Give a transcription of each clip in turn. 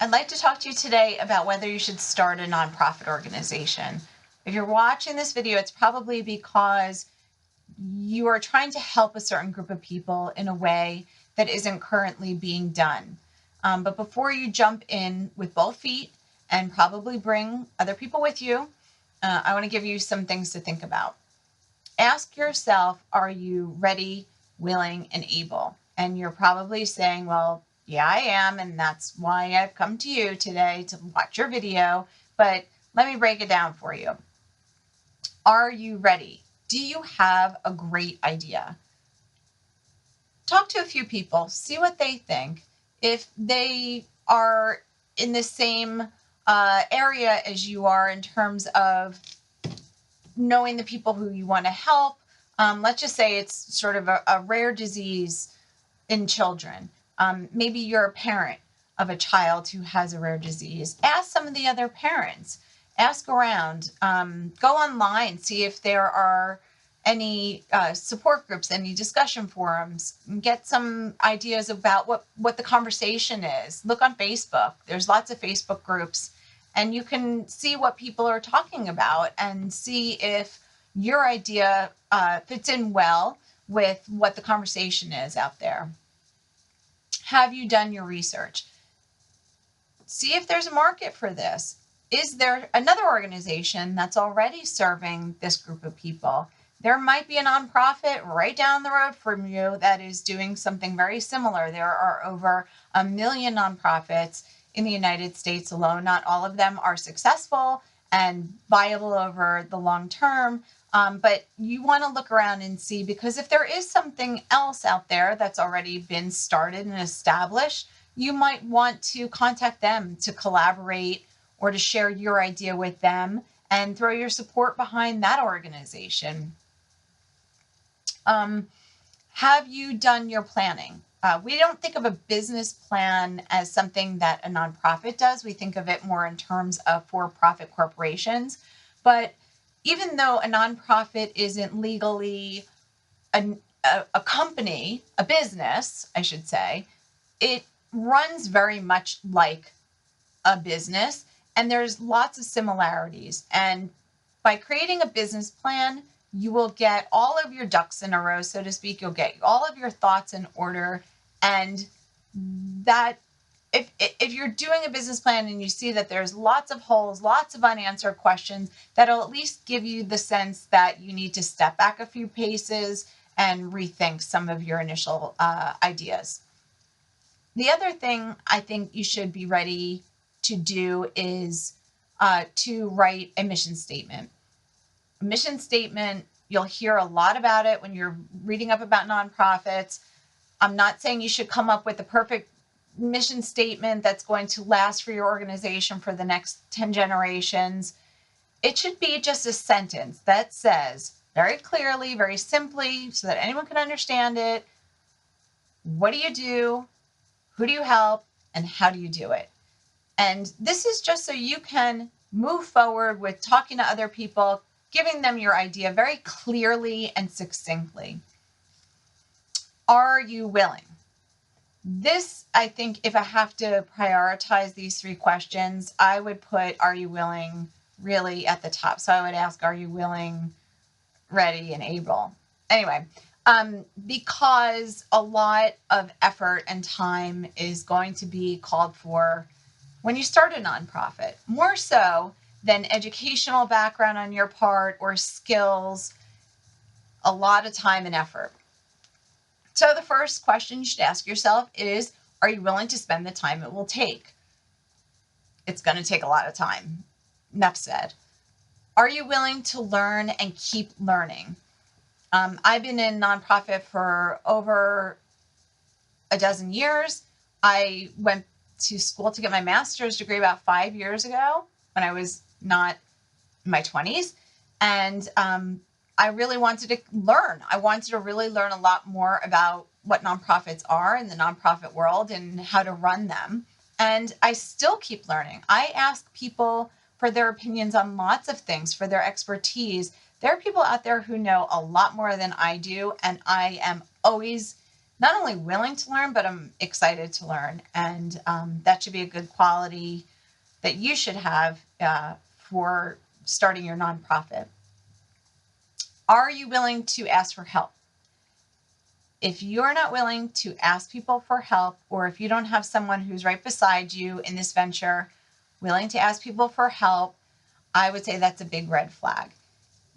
I'd like to talk to you today about whether you should start a nonprofit organization. If you're watching this video, it's probably because you are trying to help a certain group of people in a way that isn't currently being done. But before you jump in with both feet and probably bring other people with you, I want to give you some things to think about. Ask yourself, are you ready, willing, and able? And you're probably saying, well, yeah, I am. And that's why I've come to you today to watch your video. But let me break it down for you. Are you ready? Do you have a great idea? Talk to a few people, see what they think. If they are in the same area as you are in terms of knowing the people who you want to help, let's just say it's sort of a rare disease in children. Maybe you're a parent of a child who has a rare disease. Ask some of the other parents. Ask around. Go online, see if there are any support groups, any discussion forums. Get some ideas about what the conversation is. Look on Facebook. There's lots of Facebook groups, and you can see what people are talking about and see if your idea fits in well with what the conversation is out there. Have you done your research? See if there's a market for this. Is there another organization that's already serving this group of people? There might be a nonprofit right down the road from you that is doing something very similar. There are over 1 million nonprofits in the United States alone. Not all of them are successful and viable over the long term. But you want to look around and see, because if there is something else out there that's already been started and established, you might want to contact them to collaborate or to share your idea with them and throw your support behind that organization. Have you done your planning? We don't think of a business plan as something that a nonprofit does. We think of it more in terms of for-profit corporations. But even though a nonprofit isn't legally a company, a business, I should say, it runs very much like a business, and there's lots of similarities. And by creating a business plan, you will get all of your ducks in a row, so to speak. You'll get all of your thoughts in order. And that if you're doing a business plan and you see that there's lots of holes, lots of unanswered questions, that'll at least give you the sense that you need to step back a few paces and rethink some of your initial ideas. The other thing I think you should be ready to do is to write a mission statement. A mission statement, you'll hear a lot about it when you're reading up about nonprofits. I'm not saying you should come up with the perfect mission statement that's going to last for your organization for the next 10 generations. It should be just a sentence that says very clearly, very simply, so that anyone can understand it, what do you do, who do you help, and how do you do it? And this is just so you can move forward with talking to other people, giving them your idea very clearly and succinctly. Are you willing? This, I think, if I have to prioritize these 3 questions, I would put are you willing really at the top. So I would ask, are you willing, ready, and able? Anyway, because a lot of effort and time is going to be called for when you start a nonprofit, more so than educational background on your part or skills, a lot of time and effort. So the first question you should ask yourself is, are you willing to spend the time it will take? It's going to take a lot of time. Enough said. Are you willing to learn and keep learning? I've been in nonprofit for over a dozen years. I went to school to get my master's degree about 5 years ago when I was not in my 20s. And I really wanted to learn. I wanted to really learn a lot more about what nonprofits are in the nonprofit world and how to run them. And I still keep learning. I ask people for their opinions on lots of things, for their expertise. There are people out there who know a lot more than I do, and I am always not only willing to learn, but I'm excited to learn. And that should be a good quality that you should have for starting your nonprofit. Are you willing to ask for help? If you're not willing to ask people for help, or if you don't have someone who's right beside you in this venture willing to ask people for help, I would say that's a big red flag.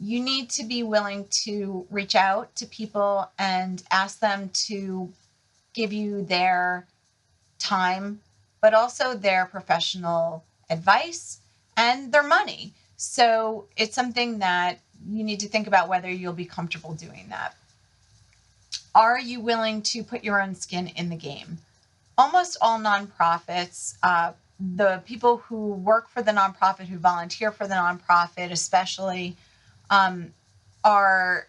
You need to be willing to reach out to people and ask them to give you their time, but also their professional advice and their money. So it's something that you need to think about whether you'll be comfortable doing that. Are you willing to put your own skin in the game? Almost all nonprofits, the people who work for the nonprofit, who volunteer for the nonprofit, especially, are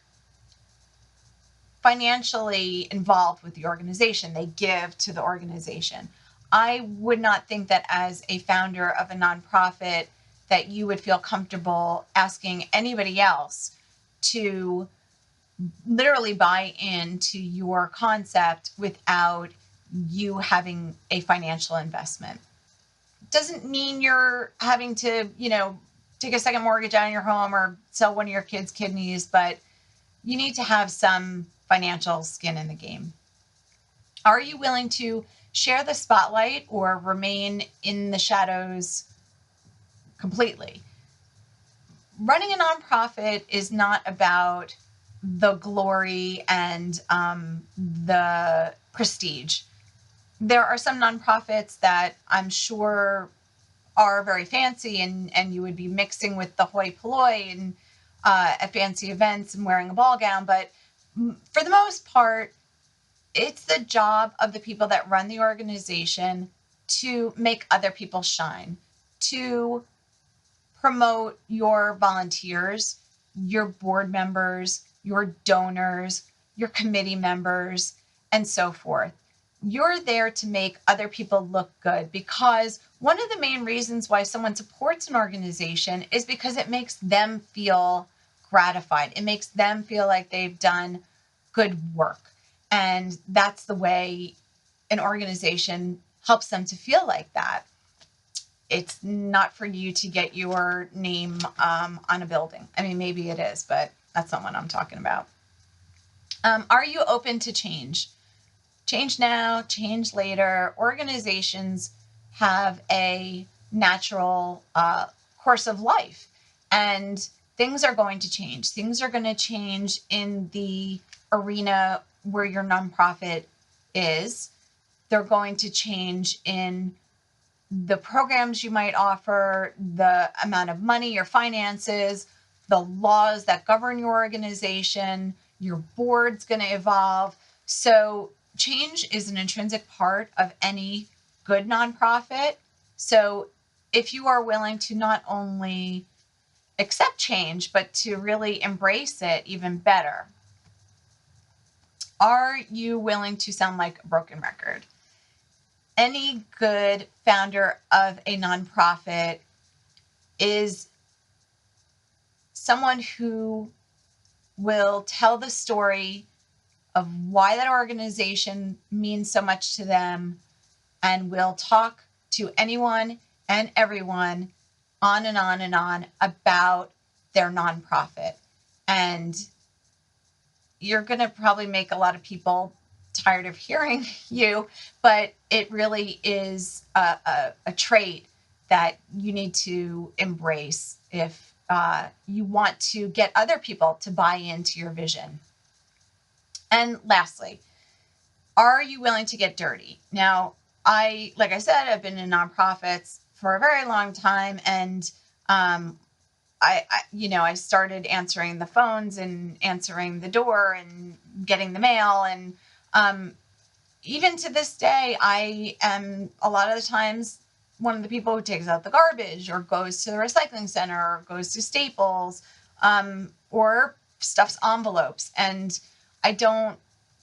financially involved with the organization. They give to the organization. I would not think that as a founder of a nonprofit that you would feel comfortable asking anybody else to literally buy into your concept without you having a financial investment. Doesn't mean you're having to, take a second mortgage on your home or sell one of your kids' kidneys, but you need to have some financial skin in the game. Are you willing to share the spotlight or remain in the shadows completely? Running a nonprofit is not about the glory and the prestige. There are some nonprofits that I'm sure are very fancy, and you would be mixing with the hoi polloi and at fancy events and wearing a ball gown. But for the most part, it's the job of the people that run the organization to make other people shine, to promote your volunteers, your board members, your donors, your committee members, and so forth. You're there to make other people look good, because one of the main reasons why someone supports an organization is because it makes them feel gratified. It makes them feel like they've done good work. And that's the way an organization helps them to feel like that. It's not for you to get your name on a building. I mean, maybe it is, but that's not what I'm talking about. Are you open to change? Change now, change later. Organizations have a natural course of life, and things are going to change. Things are going to change in the arena where your nonprofit is. They're going to change in the programs you might offer, the amount of money, your finances, the laws that govern your organization, your board's going to evolve. So change is an intrinsic part of any good nonprofit. So if you are willing to not only accept change, but to really embrace it, even better. Are you willing to sound like a broken record? Any good founder of a nonprofit is someone who will tell the story of why that organization means so much to them, and will talk to anyone and everyone on and on and on about their nonprofit. And you're going to probably make a lot of people tired of hearing you, but it really is a trait that you need to embrace if you want to get other people to buy into your vision. And lastly, are you willing to get dirty? Now, like I said, I've been in nonprofits for a very long time, and I started answering the phones and answering the door and getting the mail. And even to this day, I am a lot of the times one of the people who takes out the garbage or goes to the recycling center or goes to Staples or stuffs envelopes. And I don't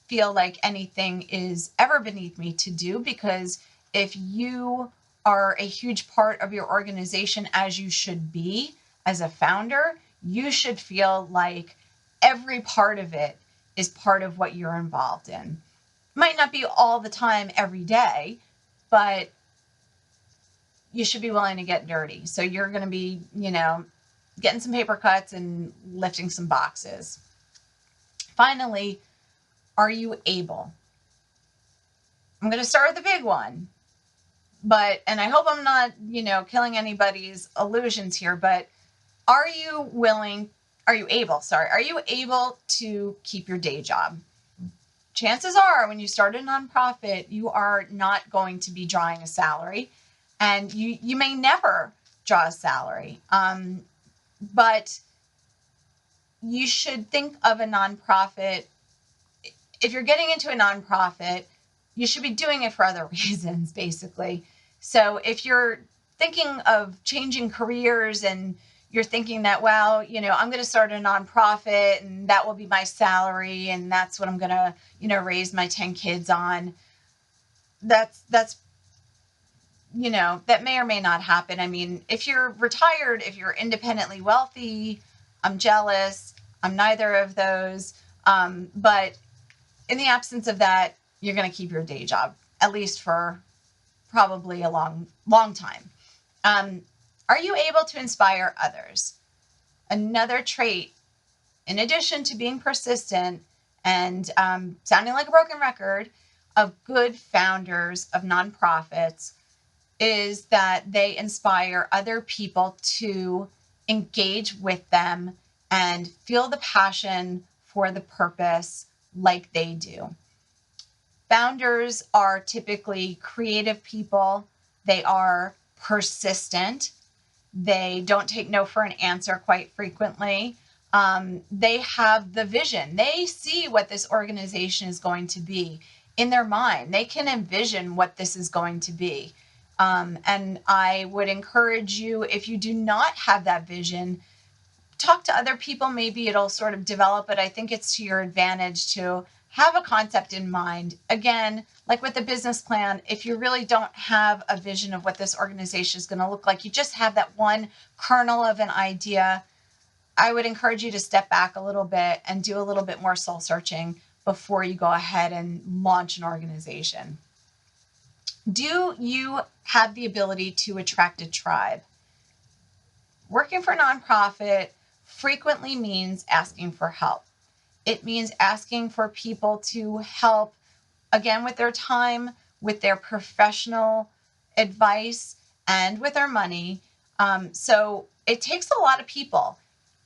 feel like anything is ever beneath me to do, because if you are a huge part of your organization, as you should be as a founder, you should feel like every part of it is part of what you're involved in. Might not be all the time every day, but you should be willing to get dirty. So you're going to be, getting some paper cuts and lifting some boxes. Finally, are you able? I'm going to start with the big one, and I hope I'm not, killing anybody's illusions here, but are you able to keep your day job? Chances are when you start a nonprofit, you are not going to be drawing a salary, and you may never draw a salary. But you should think of a nonprofit. If you're getting into a nonprofit, you should be doing it for other reasons, basically. So if you're thinking of changing careers and you're thinking that, well, I'm going to start a nonprofit and that will be my salary and that's what I'm going to, raise my 10 kids on. That's that may or may not happen. I mean, if you're retired, if you're independently wealthy, I'm jealous. I'm neither of those. But in the absence of that, you're going to keep your day job, at least for probably a long, long time. Are you able to inspire others? Another trait, in addition to being persistent and sounding like a broken record, of good founders of nonprofits is that they inspire other people to engage with them and feel the passion for the purpose like they do. Founders are typically creative people. They are persistent. They don't take no for an answer quite frequently. They have the vision. They see what this organization is going to be in their mind. They can envision what this is going to be. And I would encourage you, if you do not have that vision, talk to other people. Maybe it'll sort of develop, but I think it's to your advantage to have a concept in mind. Again, like with the business plan, if you really don't have a vision of what this organization is going to look like, you just have that one kernel of an idea, I would encourage you to step back a little bit and do a little bit more soul searching before you go ahead and launch an organization. Do you have the ability to attract a tribe? Working for a nonprofit frequently means asking for help. It means asking for people to help, again, with their time, with their professional advice, and with their money. So it takes a lot of people.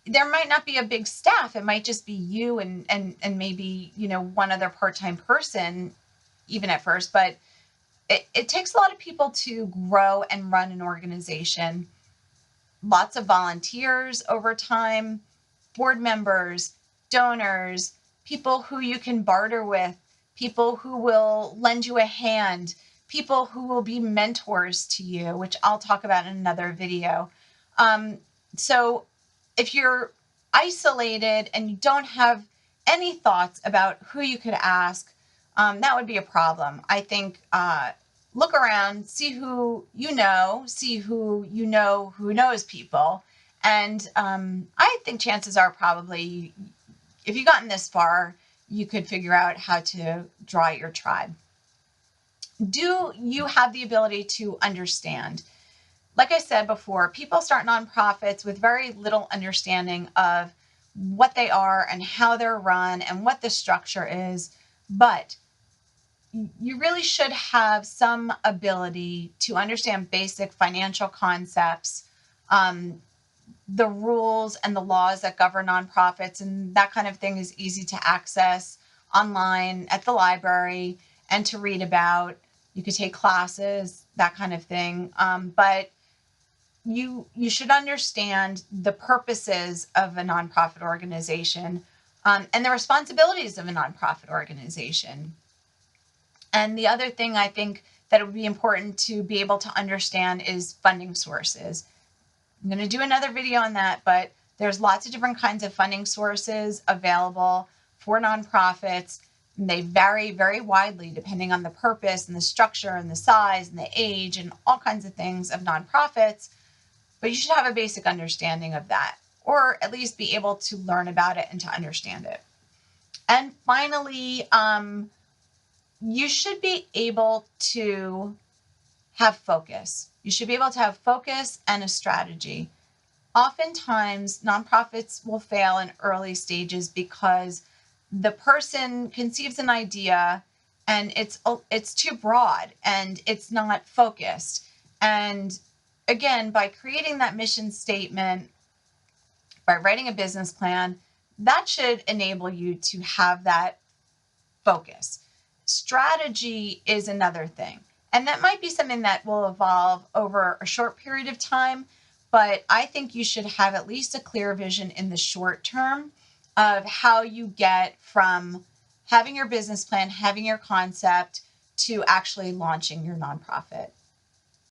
There might not be a big staff. It might just be you and maybe, one other part-time person, even at first. But it takes a lot of people to grow and run an organization. Lots of volunteers over time, board members, donors, people who you can barter with, people who will lend you a hand, people who will be mentors to you, which I'll talk about in another video. So if you're isolated and you don't have any thoughts about who you could ask, that would be a problem. I think look around, see who you know, who knows people. And I think chances are probably, if you've gotten this far, you could figure out how to draw your tribe. Do you have the ability to understand? Like I said before, people start nonprofits with very little understanding of what they are and how they're run and what the structure is. But you really should have some ability to understand basic financial concepts, the rules and the laws that govern nonprofits, and that kind of thing is easy to access online at the library and to read about. You could take classes, that kind of thing. But you should understand the purposes of a nonprofit organization and the responsibilities of a nonprofit organization. And the other thing I think that it would be important to be able to understand is funding sources. I'm going to do another video on that, but there's lots of different kinds of funding sources available for nonprofits. And they vary very widely depending on the purpose and the structure and the size and the age and all kinds of things of nonprofits. But you should have a basic understanding of that, or at least be able to learn about it and to understand it. And finally, you should be able to have focus. You should be able to have focus and a strategy. Oftentimes, nonprofits will fail in early stages because the person conceives an idea and it's too broad and it's not focused. And again, by creating that mission statement, by writing a business plan, that should enable you to have that focus. Strategy is another thing. And that might be something that will evolve over a short period of time, but I think you should have at least a clear vision in the short term of how you get from having your business plan, having your concept, to actually launching your nonprofit.